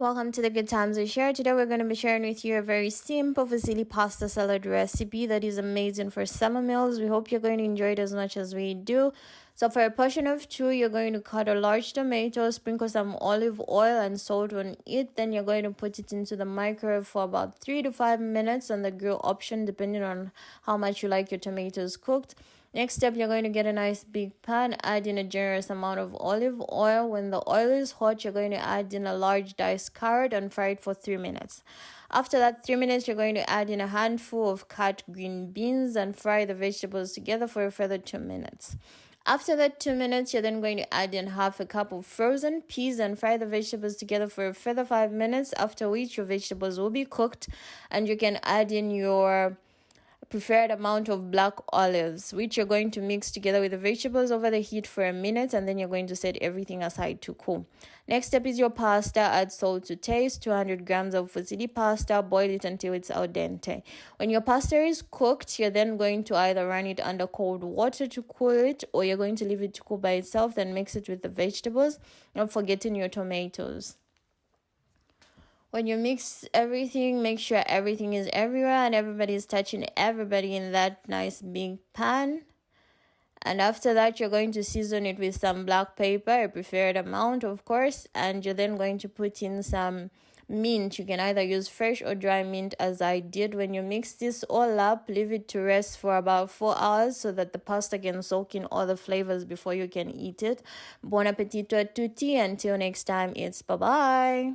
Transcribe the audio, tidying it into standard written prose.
Welcome to the Good Times We Share. Today we're going to be sharing with you a very simple fusilli pasta salad recipe that is amazing for summer meals. We hope you're going to enjoy it as much as we do. So for a portion of 2, you're going to cut a large tomato, sprinkle some olive oil and salt on it. Then you're going to put it into the microwave for about 3 to 5 minutes on the grill option, depending on how much you like your tomatoes cooked. Next step, you're going to get a nice big pan, add in a generous amount of olive oil. When the oil is hot, you're going to add in a large diced carrot and fry it for 3 minutes. After that 3 minutes, you're going to add in a handful of cut green beans and fry the vegetables together for a further 2 minutes. After that 2 minutes, you're then going to add in half a cup of frozen peas and fry the vegetables together for a further 5 minutes, after which your vegetables will be cooked and you can add in your preferred amount of black olives, which you're going to mix together with the vegetables over the heat for a minute, and then you're going to set everything aside to cool. Next step is your pasta. Add salt to taste, 200 grams of fusilli pasta, boil it until it's al dente. When your pasta is cooked, you're then going to either run it under cold water to cool it, or you're going to leave it to cool by itself, then mix it with the vegetables, not forgetting your tomatoes. When you mix everything, make sure everything is everywhere and everybody is touching everybody in that nice big pan. And after that, you're going to season it with some black pepper, a preferred amount, of course. And you're then going to put in some mint. You can either use fresh or dry mint, as I did. When you mix this all up, leave it to rest for about 4 hours so that the pasta can soak in all the flavors before you can eat it. Buon appetito a tutti. Until next time, it's bye-bye.